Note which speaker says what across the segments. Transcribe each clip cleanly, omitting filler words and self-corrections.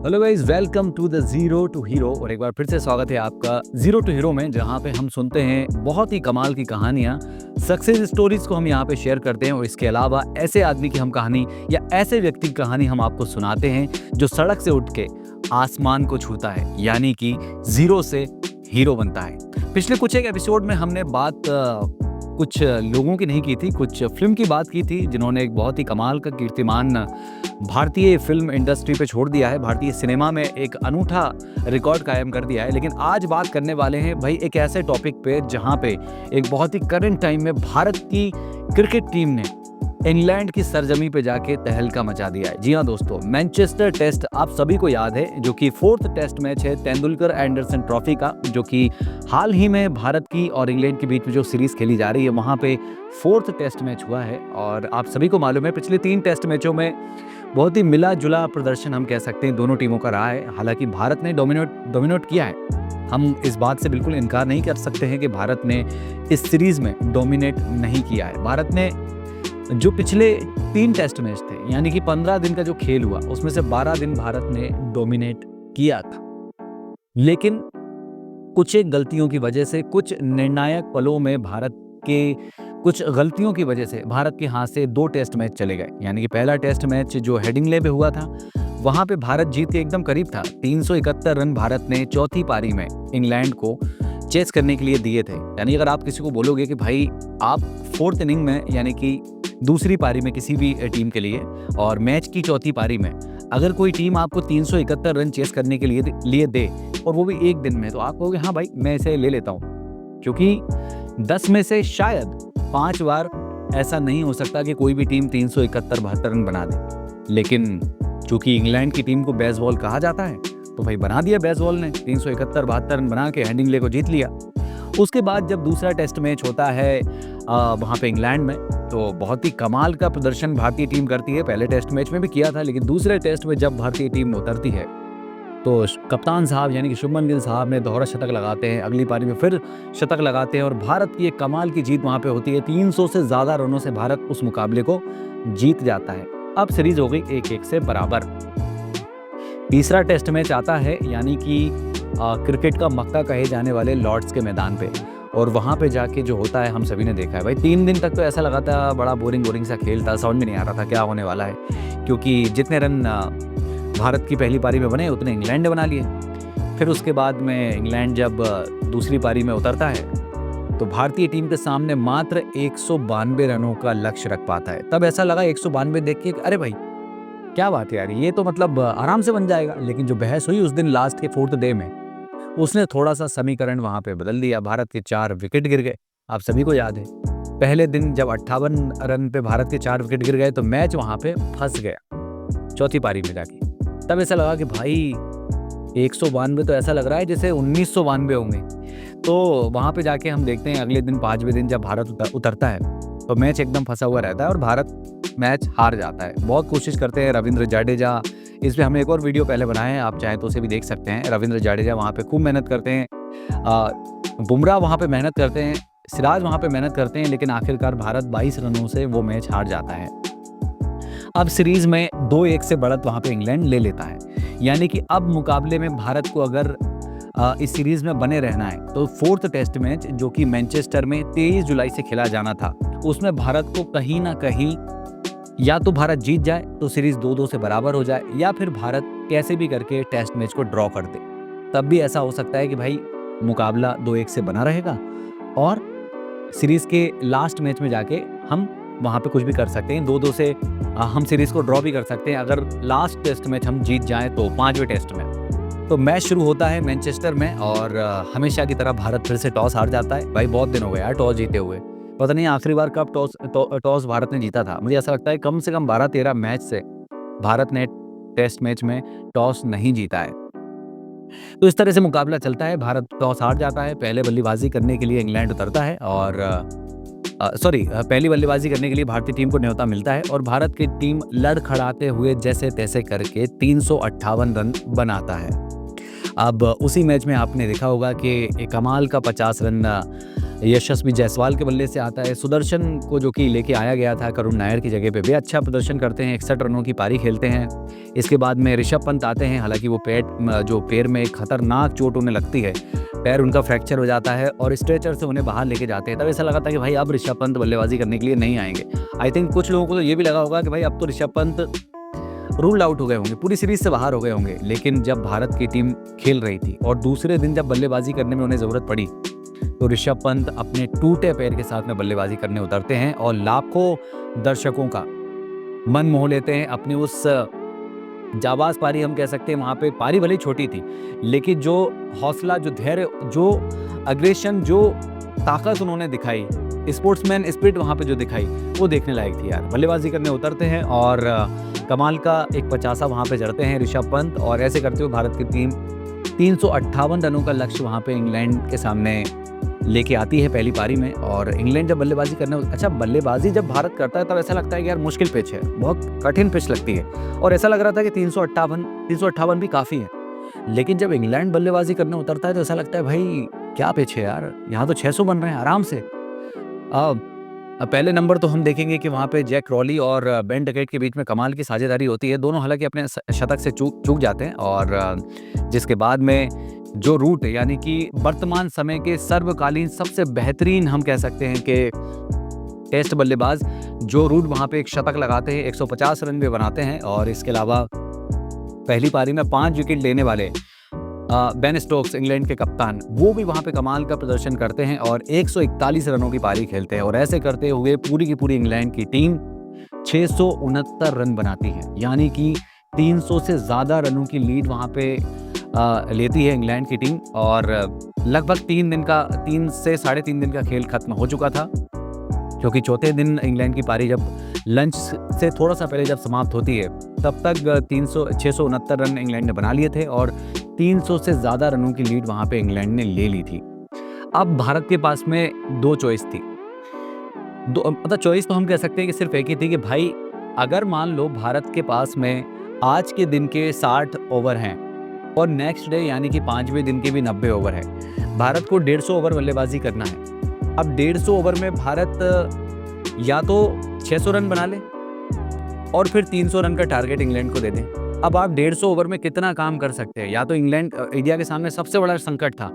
Speaker 1: Hello guys, welcome to the zero to hero. और एक बार फिर से स्वागत है आपका जीरो टू हीरो में, जहां पे हम सुनते हैं बहुत ही कमाल की कहानियां, सक्सेस स्टोरीज को हम यहां पे शेयर करते हैं। और इसके अलावा ऐसे आदमी की हम कहानी या ऐसे व्यक्ति की कहानी हम आपको सुनाते हैं जो सड़क से उठ के आसमान को छूता है, यानी कि जीरो से हीरो बनता है। पिछले कुछ एक एपिसोड में हमने बात कुछ लोगों की नहीं की थी, कुछ फिल्म की बात की थी जिन्होंने एक बहुत ही कमाल का कीर्तिमान भारतीय फिल्म इंडस्ट्री पे छोड़ दिया है, भारतीय सिनेमा में एक अनूठा रिकॉर्ड कायम कर दिया है। लेकिन आज बात करने वाले हैं भाई एक ऐसे टॉपिक पे जहां पे एक बहुत ही करंट टाइम में भारत की क्रिकेट टीम ने इंग्लैंड की सरजमी पे जाके तहलका मचा दिया है। जी हाँ दोस्तों, मैनचेस्टर टेस्ट आप सभी को याद है, जो कि 4th टेस्ट मैच है तेंदुलकर एंडरसन ट्रॉफी का, जो कि हाल ही में भारत की और इंग्लैंड के बीच में जो सीरीज खेली जा रही है वहाँ पे 4th टेस्ट मैच हुआ है। और आप सभी को मालूम है पिछले 3 टेस्ट मैचों में बहुत ही मिला जुला प्रदर्शन हम कह सकते हैं दोनों टीमों का रहा है। हालांकि भारत ने डोमिनेट किया है, हम इस बात से बिल्कुल इनकार नहीं कर सकते हैं कि भारत ने इस सीरीज में डोमिनेट नहीं किया है। भारत ने जो पिछले 3 टेस्ट मैच थे, यानी कि 15 दिन का जो खेल हुआ, उसमें से 12 दिन भारत ने डोमिनेट किया था। लेकिन कुछ एक गलतियों की वजह से, कुछ निर्णायक पलों में भारत के कुछ गलतियों की वजह से भारत के हाथ से 2 टेस्ट मैच चले गए। यानी कि पहला टेस्ट मैच जो हेडिंग्ले पे हुआ था, वहां पे भारत जीत के एकदम करीब था। 371 रन भारत ने चौथी पारी में इंग्लैंड को चेस करने के लिए दिए थे। यानी अगर आप किसी को बोलोगे कि भाई आप 4th इनिंग में, यानी कि दूसरी पारी में किसी भी टीम के लिए, और मैच की चौथी पारी में अगर कोई टीम आपको 371 रन चेस करने के लिए दे, और वो भी एक दिन में, तो आप कहोगे हाँ भाई मैं इसे ले लेता हूँ। क्योंकि 10 में से शायद 5 बार ऐसा नहीं हो सकता कि कोई भी टीम 371-72 रन बना दे। लेकिन चूंकि इंग्लैंड की टीम को बेसबॉल कहा जाता है, तो भाई बना दिया बेसबॉल ने, 371-72 रन बना के हेडिंग्ले को जीत लिया। उसके बाद जब दूसरा टेस्ट मैच होता है वहाँ पे इंग्लैंड में, तो बहुत ही कमाल का प्रदर्शन भारतीय टीम करती है। पहले टेस्ट मैच में भी किया था, लेकिन दूसरे टेस्ट में जब भारतीय टीम उतरती है तो कप्तान साहब यानी कि शुभमन गिल साहब ने दोहरा शतक लगाते हैं, अगली पारी में फिर शतक लगाते हैं और भारत की एक कमाल की जीत वहाँ पे होती है। 300 से ज़्यादा रनों से भारत उस मुकाबले को जीत जाता है। अब सीरीज हो गई 1-1 से बराबर। तीसरा टेस्ट मैच आता है, यानी कि क्रिकेट का मक्का कहे जाने वाले लॉर्ड्स के मैदान पे, और वहाँ पे जाके जो होता है हम सभी ने देखा है। भाई 3 दिन तक तो ऐसा लगा था बड़ा बोरिंग सा खेल था, समझ में नहीं आ रहा था क्या होने वाला है, क्योंकि जितने रन भारत की पहली पारी में बने उतने इंग्लैंड ने बना लिए। फिर उसके बाद में इंग्लैंड जब दूसरी पारी में उतरता है तो भारतीय टीम के सामने मात्र 192 रनों का लक्ष्य रख पाता है। तब ऐसा लगा 192 देख के, अरे भाई क्या बात है यार, ये तो मतलब आराम से बन जाएगा। लेकिन जो बहस हुई उस दिन लास्ट के 4th डे में, उसने थोड़ा सा समीकरण वहां पे बदल दिया। भारत के 4 विकेट गिर गए, आप सभी को याद है। पहले दिन जब 58 रन पे भारत के 4 विकेट गिर गए तो मैच वहां पे फंस गया चौथी पारी में जाके। तब ऐसा लगा कि भाई 192 तो ऐसा लग रहा है जैसे 1992 होंगे। तो वहां पे जाके हम देखते हैं अगले दिन 5वें दिन जब भारत उतरता है तो मैच एकदम फंसा हुआ रहता है और भारत मैच हार जाता है। बहुत कोशिश करते हैं रविंद्र जाडेजा, इस पे हमने एक और वीडियो पहले बनाया है, आप चाहें तो उसे भी देख सकते हैं। रविंद्र जाडेजा वहाँ पे खूब मेहनत करते हैं, बुमराह वहाँ पे मेहनत करते हैं, सिराज वहाँ पे मेहनत करते हैं, लेकिन आखिरकार भारत 22 रनों से वो मैच हार जाता है। अब सीरीज में 2-1 से बढ़त वहाँ पे इंग्लैंड ले लेता है। यानी कि अब मुकाबले में भारत को अगर इस सीरीज में बने रहना है तो 4th टेस्ट मैच, जो कि मैनचेस्टर में 23 जुलाई से खेला जाना था, उसमें भारत को कहीं ना कहीं या तो भारत जीत जाए तो सीरीज 2-2 से बराबर हो जाए, या फिर भारत कैसे भी करके टेस्ट मैच को ड्रॉ कर दे। तब भी ऐसा हो सकता है कि भाई मुकाबला 2-1 से बना रहेगा और सीरीज के लास्ट मैच में जाके हम वहाँ पे कुछ भी कर सकते हैं। 2-2 से हम सीरीज को ड्रॉ भी कर सकते हैं अगर लास्ट टेस्ट मैच हम जीत जाएं तो 5वें टेस्ट में। तो मैच शुरू होता है मैनचेस्टर में और हमेशा की तरह भारत फिर से टॉस हार जाता है। भाई बहुत दिन हो गए यार टॉस जीते हुए, पता नहीं आखिरी बार कब टॉस भारत ने जीता था। मुझे ऐसा लगता है कम से कम 12-13 मैच से भारत ने टेस्ट मैच में टॉस नहीं जीता है। तो इस तरह से मुकाबला चलता है, भारत टॉस हार जाता है। पहले बल्लेबाजी करने के लिए इंग्लैंड उतरता है और पहली बल्लेबाजी करने के लिए भारतीय टीम को न्योता मिलता है और भारत की टीम लड़खड़ाते हुए जैसे तैसे करके 358 रन बनाता है। अब उसी मैच में आपने देखा होगा कि एक कमाल का 50 रन यशस्वी जायसवाल के बल्ले से आता है। सुदर्शन को जो कि लेके आया गया था करुण नायर की जगह पे, वे अच्छा प्रदर्शन करते हैं, 61 रनों की पारी खेलते हैं। इसके बाद में ऋषभ पंत आते हैं, हालांकि वो जो पैर में एक खतरनाक चोट उन्हें लगती है, पैर उनका फ्रैक्चर हो जाता है और स्ट्रेचर से उन्हें बाहर लेके जाते हैं। तब ऐसा लगा था कि भाई अब ऋषभ पंत बल्लेबाजी करने के लिए नहीं आएंगे। आई थिंक कुछ लोगों को तो ये भी लगा होगा कि भाई अब तो ऋषभ पंत रूल आउट हो गए होंगे, पूरी सीरीज से बाहर हो गए होंगे। लेकिन जब भारत की टीम खेल रही थी और दूसरे दिन जब बल्लेबाजी करने में उन्हें ज़रूरत पड़ी, तो ऋषभ पंत अपने टूटे पैर के साथ में बल्लेबाजी करने उतरते हैं और लाखों दर्शकों का मन मोह लेते हैं अपनी उस जाबाज पारी, हम कह सकते हैं। वहाँ पे पारी भले ही छोटी थी, लेकिन जो हौसला, जो धैर्य, जो अग्रेशन, जो ताकत उन्होंने दिखाई, स्पोर्ट्समैन स्पिरिट वहाँ पे जो दिखाई, वो देखने लायक थी यार। बल्लेबाजी करने उतरते हैं और कमाल का एक 50 वहाँ पे जड़ते हैं ऋषभ पंत, और ऐसे करते हुए भारत की टीम 358 रनों का लक्ष्य वहाँ पे इंग्लैंड के सामने लेके आती है पहली पारी में। और इंग्लैंड जब बल्लेबाजी बल्लेबाजी जब भारत करता है तब ऐसा लगता है कि यार मुश्किल पिच है, बहुत कठिन पिच लगती है, और ऐसा लग रहा था कि 358 भी काफ़ी है। लेकिन जब इंग्लैंड बल्लेबाजी करने उतरता है तो ऐसा लगता है भाई क्या पिच है यार, यहाँ तो 600 बन रहे हैं आराम से। पहले नंबर तो हम देखेंगे कि वहाँ पे जैक रॉली और बेन डकेट के बीच में कमाल की साझेदारी होती है। दोनों हालांकि अपने शतक से चूक जाते हैं, और जिसके बाद में जो रूट, यानी कि वर्तमान समय के सर्वकालीन सबसे बेहतरीन, हम कह सकते हैं कि टेस्ट बल्लेबाज जो रूट वहाँ पे एक शतक लगाते हैं, 150 रन भी बनाते हैं। और इसके अलावा पहली पारी में 5 विकेट लेने वाले बेन स्टोक्स, इंग्लैंड के कप्तान, वो भी वहाँ पे कमाल का प्रदर्शन करते हैं और 141 रनों की पारी खेलते हैं। और ऐसे करते हुए पूरी की पूरी इंग्लैंड की टीम 669 रन बनाती है, यानी कि 300 से ज़्यादा रनों की लीड वहाँ पे लेती है इंग्लैंड की टीम। और लगभग 3 से साढ़े 3 दिन का खेल खत्म हो चुका था, क्योंकि चौथे दिन इंग्लैंड की पारी जब लंच से थोड़ा सा पहले जब समाप्त होती है, तब तक 669 रन इंग्लैंड ने बना लिए थे और 300 से ज़्यादा रनों की लीड वहाँ पे इंग्लैंड ने ले ली थी। अब भारत के पास में 2 चॉइस थी, मतलब चॉइस तो हम कह सकते हैं कि सिर्फ एक ही थी कि भाई अगर मान लो भारत के पास में आज के दिन के 60 ओवर हैं और नेक्स्ट डे यानी कि 5वें दिन के भी 90 ओवर है, भारत को 150 ओवर बल्लेबाजी करना है। अब 150 ओवर में भारत या तो 600 रन बना ले और फिर 300 रन का टारगेट इंग्लैंड को दे दें। अब आप 150 ओवर में कितना काम कर सकते हैं? या तो इंडिया के सामने सबसे बड़ा संकट था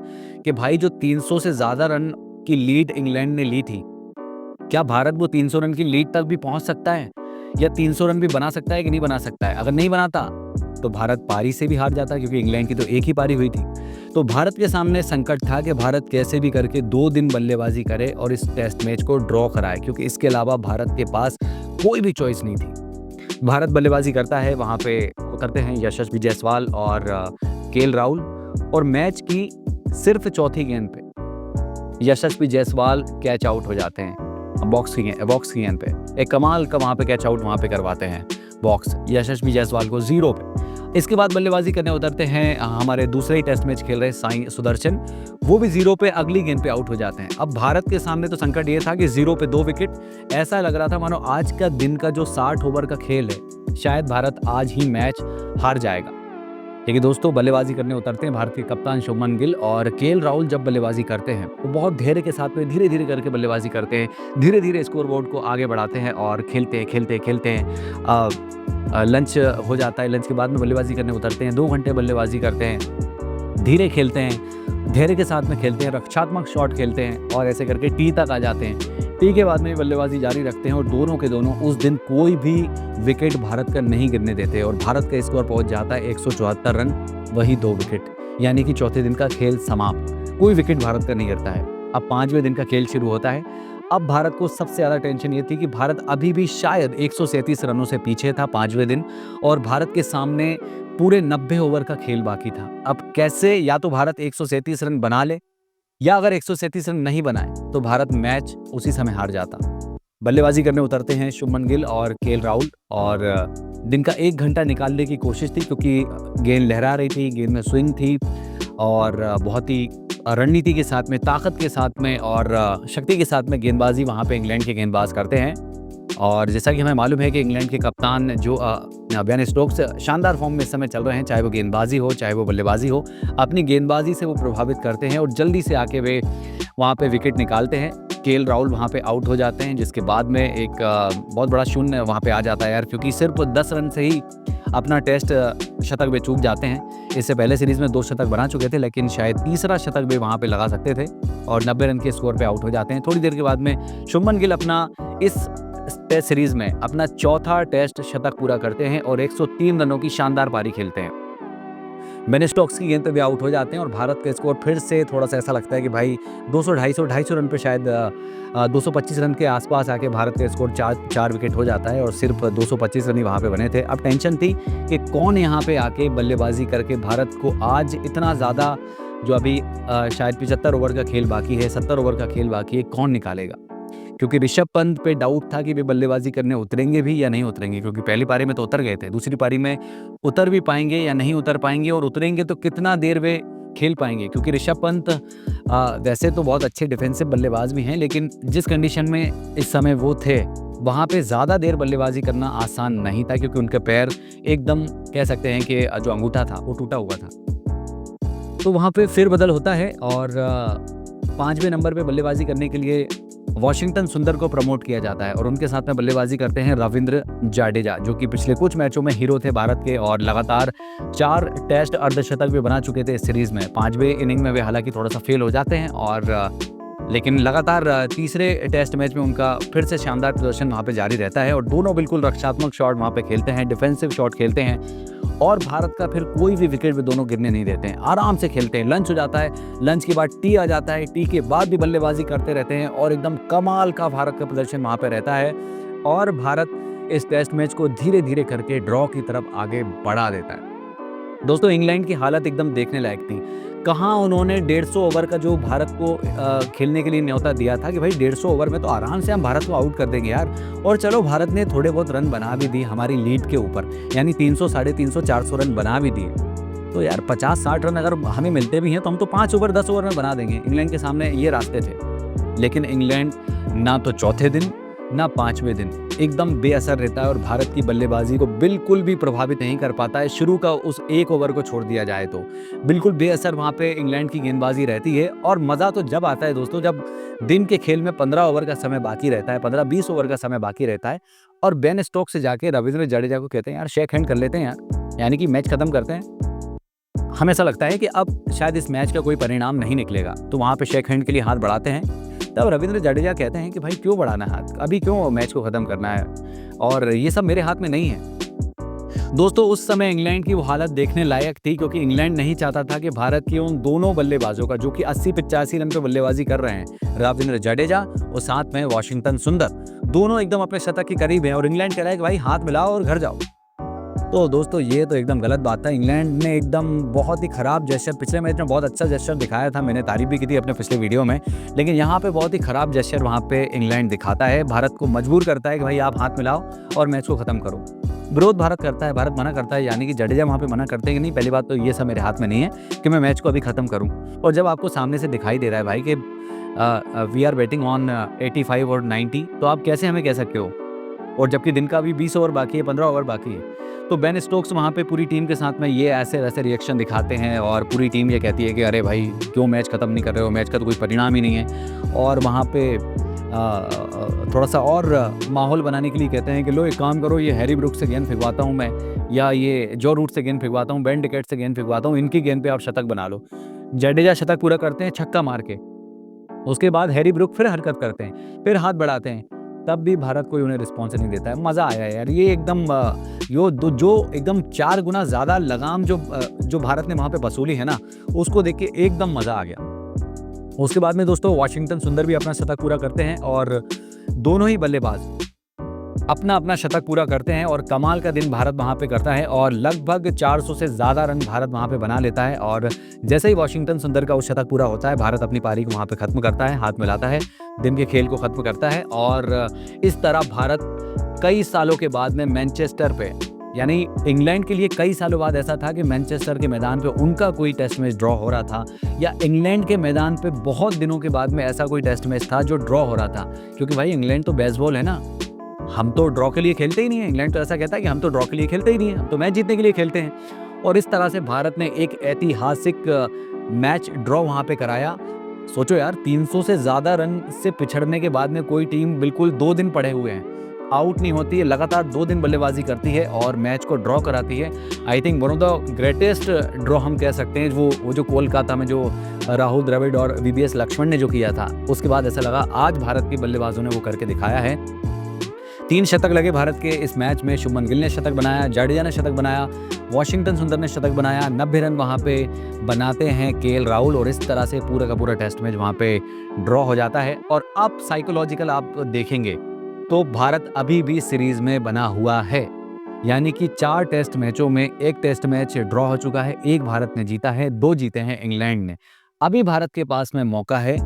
Speaker 1: कि भाई जो 300 से ज़्यादा रन की लीड इंग्लैंड ने ली थी, क्या भारत वो 300 रन की लीड तक भी पहुंच सकता है, या 300 रन भी बना सकता है कि नहीं बना सकता है? अगर नहीं बनाता तो भारत पारी से भी हार जाता, क्योंकि इंग्लैंड की तो एक ही पारी हुई थी। तो भारत के सामने संकट था कि भारत कैसे भी करके 2 दिन बल्लेबाजी करे और इस टेस्ट मैच को ड्रॉ कराए, क्योंकि इसके अलावा भारत के पास कोई भी चॉइस नहीं थी। भारत बल्लेबाजी करता है, वहाँ पे उतरते हैं यशस्वी जायसवाल और केएल राहुल, और मैच की सिर्फ चौथी गेंद पे यशस्वी जायसवाल कैच आउट हो जाते हैं बॉक्स की गेंद पे। एक कमाल का वहाँ पे कैच आउट वहाँ पे करवाते हैं बॉक्स यशस्वी जायसवाल को 0 पे। इसके बाद बल्लेबाजी करने उतरते हैं हमारे दूसरे ही टेस्ट मैच खेल रहे साई सुदर्शन, वो भी 0 पे अगली गेंद पे आउट हो जाते हैं। अब भारत के सामने तो संकट ये था कि 0 पे 2 विकेट, ऐसा लग रहा था मानो आज का दिन का जो 60 ओवर का खेल है, शायद भारत आज ही मैच हार जाएगा। लेकिन दोस्तों बल्लेबाजी करने उतरते हैं भारत के कप्तान शुभमन गिल, और केएल राहुल जब बल्लेबाजी करते हैं तो बहुत धैर्य के साथ में धीरे धीरे करके बल्लेबाजी करते हैं, धीरे धीरे स्कोरबोर्ड को आगे बढ़ाते हैं और खेलते हैं। लंच हो जाता है, लंच के बाद में बल्लेबाजी करने उतरते हैं, 2 घंटे बल्लेबाजी करते हैं, धीरे खेलते हैं, धैर्य के साथ में खेलते हैं, रक्षात्मक शॉट खेलते हैं और ऐसे करके टी तक आ जाते हैं। टी के बाद में बल्लेबाजी जारी रखते हैं और दोनों के दोनों उस दिन कोई भी विकेट भारत का नहीं गिरने देते और भारत का स्कोर पहुंच जाता है 174 रन, वही 2 विकेट, यानी कि चौथे दिन का खेल समाप्त, कोई विकेट भारत का नहीं गिरता है। अब 5वें दिन का खेल शुरू होता है। अब भारत को सबसे ज़्यादा टेंशन ये थी कि भारत अभी भी शायद 137 रनों से पीछे था 5वें दिन, और भारत के सामने पूरे 90 ओवर का खेल बाकी था। अब कैसे, या तो भारत 137 रन बना ले, या अगर 137 रन नहीं बनाए तो भारत मैच उसी समय हार जाता। बल्लेबाजी करने उतरते हैं शुभमन गिल और केएल राहुल, और दिन का 1 घंटा निकालने की कोशिश थी, क्योंकि गेंद लहरा रही थी, गेंद में स्विंग थी और बहुत ही रणनीति के साथ में, ताकत के साथ में और शक्ति के साथ में गेंदबाजी वहाँ पे इंग्लैंड के गेंदबाज करते हैं। और जैसा कि हमें मालूम है कि इंग्लैंड के कप्तान जो बेन स्टोक्स शानदार फॉर्म में इस समय चल रहे हैं, चाहे वो गेंदबाजी हो चाहे वो बल्लेबाजी हो, अपनी गेंदबाजी से वो प्रभावित करते हैं और जल्दी से आके वे वहाँ पे विकेट निकालते हैं। केएल राहुल वहाँ पे आउट हो जाते हैं, जिसके बाद में एक बहुत बड़ा शून्य वहाँ पे आ जाता है यार, क्योंकि सिर्फ 10 रन से ही अपना टेस्ट शतक भी चूक जाते हैं। इससे पहले सीरीज़ में 2 शतक बना चुके थे, लेकिन शायद तीसरा शतक भी वहाँ पे लगा सकते थे और 90 रन के स्कोर पे आउट हो जाते हैं। थोड़ी देर के बाद में शुभमन गिल अपना इस टेस्ट सीरीज़ में अपना चौथा टेस्ट शतक पूरा करते हैं और 103 रनों की शानदार पारी खेलते हैं। बेन स्टोक्स की गेंद पे भी आउट हो जाते हैं और भारत का स्कोर फिर से थोड़ा-सा ऐसा लगता है कि भाई 200 250 रन पे शायद 225 रन के आसपास आके भारत का स्कोर 4 विकेट हो जाता है और सिर्फ 225 रन ही वहाँ पे बने थे। अब टेंशन थी कि कौन यहाँ पे आके बल्लेबाजी करके भारत को आज इतना ज़्यादा, जो अभी शायद 75 ओवर का खेल बाकी है, 70 ओवर का खेल बाकी है, कौन निकालेगा? क्योंकि ऋषभ पंत पे डाउट था कि वे बल्लेबाजी करने उतरेंगे भी या नहीं उतरेंगे, क्योंकि पहली पारी में तो उतर गए थे, दूसरी पारी में उतर भी पाएंगे या नहीं उतर पाएंगे, और उतरेंगे तो कितना देर वे खेल पाएंगे, क्योंकि ऋषभ पंत वैसे तो बहुत अच्छे डिफेंसिव बल्लेबाज भी हैं, लेकिन जिस कंडीशन में इस समय वो थे वहाँ पे ज़्यादा देर बल्लेबाजी करना आसान नहीं था, क्योंकि उनके पैर एकदम कह सकते हैं कि जो अंगूठा था वो टूटा हुआ था। तो वहाँ पे फेरबदल होता है और 5वें नंबर पे बल्लेबाजी करने के लिए वॉशिंगटन सुंदर को प्रमोट किया जाता है और उनके साथ में बल्लेबाजी करते हैं रविंद्र जाडेजा, जो कि पिछले कुछ मैचों में हीरो थे भारत के और लगातार 4 टेस्ट अर्धशतक भी बना चुके थे इस सीरीज में। 5वें इनिंग में वे हालांकि थोड़ा सा फेल हो जाते हैं और लेकिन लगातार तीसरे टेस्ट मैच में उनका फिर से शानदार प्रदर्शन वहाँ पे जारी रहता है और दोनों बिल्कुल रक्षात्मक शॉट वहाँ पे खेलते हैं, डिफेंसिव शॉट खेलते हैं और भारत का फिर कोई भी विकेट भी दोनों गिरने नहीं देते हैं, आराम से खेलते हैं। लंच हो जाता है, लंच के बाद टी आ जाता है, टी के बाद भी बल्लेबाजी करते रहते हैं और एकदम कमाल का भारत का प्रदर्शन वहाँ पे रहता है और भारत इस टेस्ट मैच को धीरे धीरे करके ड्रॉ की तरफ आगे बढ़ा देता है। दोस्तों, इंग्लैंड की हालत एकदम देखने लायक थी। कहाँ उन्होंने 150 ओवर का जो भारत को खेलने के लिए न्योता दिया था कि भाई 150 ओवर में तो आराम से हम भारत को आउट कर देंगे यार, और चलो भारत ने थोड़े बहुत रन बना भी दिए हमारी लीड के ऊपर, यानी 300, 350, 400 रन बना भी दिए। तो यार 50-60 रन अगर हमें मिलते भी हैं तो हम तो 5 ओवर 10 ओवर में बना देंगे। इंग्लैंड के सामने ये रास्ते थे, लेकिन इंग्लैंड ना तो चौथे दिन ना 5वें दिन एकदम बेअसर रहता है और भारत की बल्लेबाजी को बिल्कुल भी प्रभावित नहीं कर पाता है। शुरू का उस 1 ओवर को छोड़ दिया जाए तो बिल्कुल बेअसर वहाँ पे इंग्लैंड की गेंदबाजी रहती है और मज़ा तो जब आता है दोस्तों जब दिन के खेल में 15 ओवर का समय बाकी रहता है, 15-20 ओवर का समय बाकी रहता है और बेन स्टोक्स से जाके रविंद्र जडेजा को कहते हैं यार शेक हैंड कर लेते हैं यार, यानी कि मैच खत्म करते हैं। हमें ऐसा लगता है कि अब शायद इस मैच का कोई परिणाम नहीं निकलेगा, तो वहाँ पे शेक हैंड के लिए हाथ बढ़ाते हैं। तब रविंद्र जडेजा कहते हैं कि भाई क्यों बढ़ाना हाथ, अभी क्यों मैच को ख़त्म करना है और ये सब मेरे हाथ में नहीं है। दोस्तों, उस समय इंग्लैंड की वो हालत देखने लायक थी, क्योंकि इंग्लैंड नहीं चाहता था कि भारत के उन दोनों बल्लेबाजों का, जो कि 80-85 रन पे बल्लेबाजी कर रहे हैं, रविंद्र जडेजा और साथ में वॉशिंगटन सुंदर, दोनों एकदम अपने शतक के करीब हैं और इंग्लैंड कह रहा है कि भाई हाथ मिलाओ और घर जाओ। तो दोस्तों, ये तो एकदम गलत बात था। इंग्लैंड ने एकदम बहुत ही खराब जेस्चर, पिछले मैच में बहुत अच्छा जेस्चर दिखाया था, मैंने तारीफ भी की थी अपने पिछले वीडियो में, लेकिन यहाँ पे बहुत ही खराब जेस्चर वहाँ पे इंग्लैंड दिखाता है, भारत को मजबूर करता है कि भाई आप हाथ मिलाओ और मैच को ख़त्म करो। विरोध भारत करता है, भारत मना करता है, यानी कि जडेजा वहाँ पे मना करते हैं कि नहीं, पहली बात तो ये सब मेरे हाथ में नहीं है कि मैं मैच को अभी ख़त्म करूँ। और जब आपको सामने से दिखाई दे रहा है भाई कि वी आर बैटिंग ऑन 85 और 90, तो आप कैसे हमें कह सकते हो, और जबकि दिन का अभी 20 ओवर बाकी है, 15 ओवर बाकी है। तो बेन स्टोक्स वहाँ पे पूरी टीम के साथ में ये ऐसे वैसे रिएक्शन दिखाते हैं और पूरी टीम ये कहती है कि अरे भाई क्यों मैच ख़त्म नहीं कर रहे हो, मैच का तो कोई परिणाम ही नहीं है। और वहाँ पे थोड़ा सा और माहौल बनाने के लिए कहते हैं कि लो एक काम करो, ये हैरी ब्रुक्स से गेंद फेंकवाता हूँ मैं, या ये जो रूट से गेंद फेंकवाता हूँ, बेन डिकेट से गेंद फेंकवाता हूँ, इनकी गेंद पे आप शतक बना लो। जडेजा शतक पूरा करते हैं छक्का मार के, उसके बाद हैरी ब्रुक फिर हरकत करते हैं, फिर हाथ बढ़ाते हैं, तब भी भारत कोई उन्हें रिस्पॉन्स नहीं देता है। मज़ा आया यार, ये एकदम जो एकदम 4 गुना ज़्यादा लगाम जो भारत ने वहाँ पे वसूली है ना, उसको देख के एकदम मज़ा आ गया। उसके बाद में दोस्तों वॉशिंगटन सुंदर भी अपना शतक पूरा करते हैं और दोनों ही बल्लेबाज अपना अपना शतक पूरा करते हैं और कमाल का दिन भारत वहाँ पे करता है और लगभग 400 से ज़्यादा रन भारत वहाँ पे बना लेता है। और जैसे ही वॉशिंगटन सुंदर का उस शतक पूरा होता है, भारत अपनी पारी को वहाँ पे ख़त्म करता है, हाथ मिलाता है, दिन के खेल को ख़त्म करता है और इस तरह भारत कई सालों के बाद में मैनचेस्टर पे, यानी इंग्लैंड के लिए कई सालों बाद ऐसा था कि मैनचेस्टर के मैदान पे उनका कोई टेस्ट मैच ड्रॉ हो रहा था, या इंग्लैंड के मैदान पे बहुत दिनों के बाद में ऐसा कोई टेस्ट मैच था जो ड्रॉ हो रहा था। क्योंकि भाई इंग्लैंड तो बेसबॉल है ना, हम तो ड्रॉ के लिए खेलते ही नहीं है। इंग्लैंड तो ऐसा कहता है कि हम तो ड्रॉ के लिए खेलते ही नहीं है, हम तो मैच जीतने के लिए खेलते हैं। और इस तरह से भारत ने एक ऐतिहासिक मैच ड्रॉ वहाँ पे कराया सोचो यार, 300 से ज़्यादा रन से पिछड़ने के बाद में कोई टीम बिल्कुल 2 दिन पड़े हुए हैं, आउट नहीं होती है, लगातार 2 दिन बल्लेबाजी करती है और मैच को ड्रॉ कराती है। I think one of the greatest draw हम कह सकते हैं, वो जो कोलकाता में जो राहुल द्रविड़ और वीवीएस लक्ष्मण ने जो किया था, उसके बाद ऐसा लगा आज भारत के बल्लेबाजों ने वो करके दिखाया है। 3 शतक लगे भारत के इस मैच में। शुभमन गिल ने शतक बनाया, जाडेजा ने शतक बनाया, वॉशिंगटन सुंदर ने शतक बनाया, 90 रन वहाँ पे बनाते हैं केएल राहुल और इस तरह से पूरा का पूरा टेस्ट मैच वहाँ पे ड्रॉ हो जाता है। और अब साइकोलॉजिकल आप देखेंगे तो भारत अभी भी सीरीज में बना हुआ है, यानी कि 4 टेस्ट मैचों में 1 टेस्ट मैच ड्रॉ हो चुका है, 1 भारत ने जीता है, 2 जीते हैं इंग्लैंड ने। अभी भारत के पास में मौका है,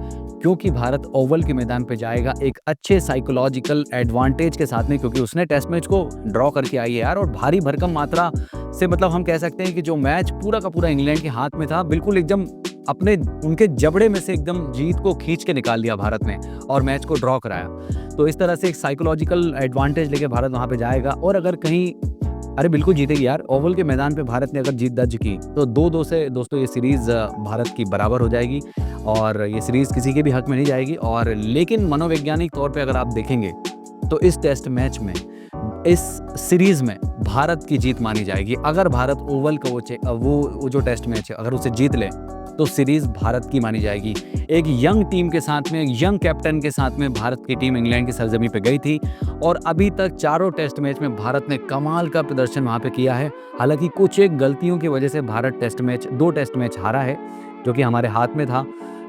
Speaker 1: क्योंकि भारत ओवल के मैदान पे जाएगा एक अच्छे साइकोलॉजिकल एडवांटेज के साथ में, क्योंकि उसने टेस्ट मैच को ड्रॉ करके आई है यार, और भारी भरकम मात्रा से, मतलब हम कह सकते हैं कि जो मैच पूरा का पूरा इंग्लैंड के हाथ में था, बिल्कुल एकदम अपने उनके जबड़े में से एकदम जीत को खींच के निकाल लिया भारत ने और मैच को ड्रॉ कराया। तो इस तरह से एक साइकोलॉजिकल एडवांटेज लेके भारत वहाँ पे जाएगा। और अगर कहीं अरे बिल्कुल जीतेगी यार, ओवल के मैदान पे भारत ने अगर जीत दर्ज की तो 2-2 से दोस्तों ये सीरीज़ भारत की बराबर हो जाएगी और ये सीरीज़ किसी के भी हक में नहीं जाएगी। और लेकिन मनोवैज्ञानिक तौर पे अगर आप देखेंगे तो इस टेस्ट मैच में, इस सीरीज़ में भारत की जीत मानी जाएगी। अगर भारत ओवल का वो जो टेस्ट मैच है अगर उसे जीत ले तो सीरीज़ भारत की मानी जाएगी। एक यंग टीम के साथ में, एक यंग कैप्टन के साथ में भारत की टीम इंग्लैंड की सरजमी पे गई थी और अभी तक चारों टेस्ट मैच में भारत ने कमाल का प्रदर्शन वहाँ पे किया है। हालांकि कुछ एक गलतियों की वजह से भारत 2 टेस्ट मैच हारा है, जो कि हमारे हाथ में था।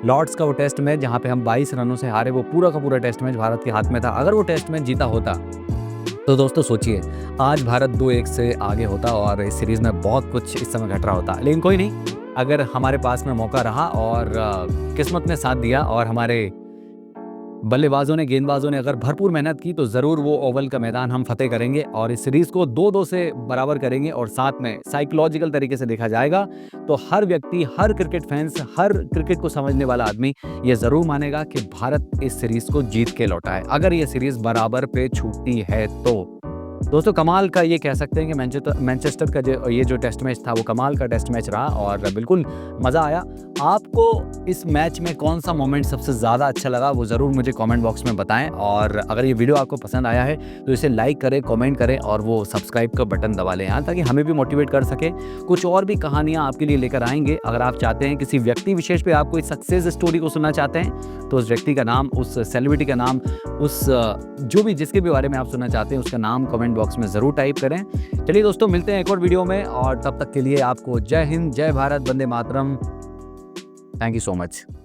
Speaker 1: लॉर्ड्स का वो टेस्ट मैच जहाँ पे हम 22 रनों से हारे, वो पूरा का पूरा टेस्ट मैच भारत के हाथ में था। अगर वो टेस्ट मैच जीता होता तो दोस्तों सोचिए, आज भारत 2-1 से आगे होता और इस सीरीज़ में बहुत कुछ इस समय घट रहा होता। लेकिन कोई नहीं, अगर हमारे पास में मौका रहा और किस्मत ने साथ दिया और हमारे बल्लेबाजों ने, गेंदबाजों ने अगर भरपूर मेहनत की तो ज़रूर वो ओवल का मैदान हम फतेह करेंगे और इस सीरीज़ को 2-2 से बराबर करेंगे। और साथ में साइकोलॉजिकल तरीके से देखा जाएगा तो हर व्यक्ति, हर क्रिकेट फैंस, हर क्रिकेट को समझने वाला आदमी ये ज़रूर मानेगा कि भारत इस सीरीज़ को जीत के लौटा है। अगर ये सीरीज़ बराबर पे छूटती है तो दोस्तों कमाल का ये कह सकते हैं कि मैनचेस्टर का जो टेस्ट मैच था वो कमाल का टेस्ट मैच रहा और बिल्कुल मज़ा आया। आपको इस मैच में कौन सा मोमेंट सबसे ज़्यादा अच्छा लगा वो ज़रूर मुझे कमेंट बॉक्स में बताएं। और अगर ये वीडियो आपको पसंद आया है तो इसे लाइक करें, कमेंट करें और वो सब्सक्राइब का बटन दबा लें यहाँ, ताकि हमें भी मोटिवेट कर सके। कुछ और भी कहानियाँ आपके लिए लेकर आएंगे। अगर आप चाहते हैं किसी व्यक्ति विशेष पे आप कोई सक्सेस स्टोरी को सुनना चाहते हैं तो उस व्यक्ति का नाम, उस सेलिब्रिटी का नाम, उस जो भी जिसके भी बारे में आप सुनना चाहते हैं उसका नाम कमेंट बॉक्स में ज़रूर टाइप करें। चलिए दोस्तों, मिलते हैं एक और वीडियो में और तब तक के लिए आपको जय हिंद, जय भारत, वंदे मातरम। Thank you so much.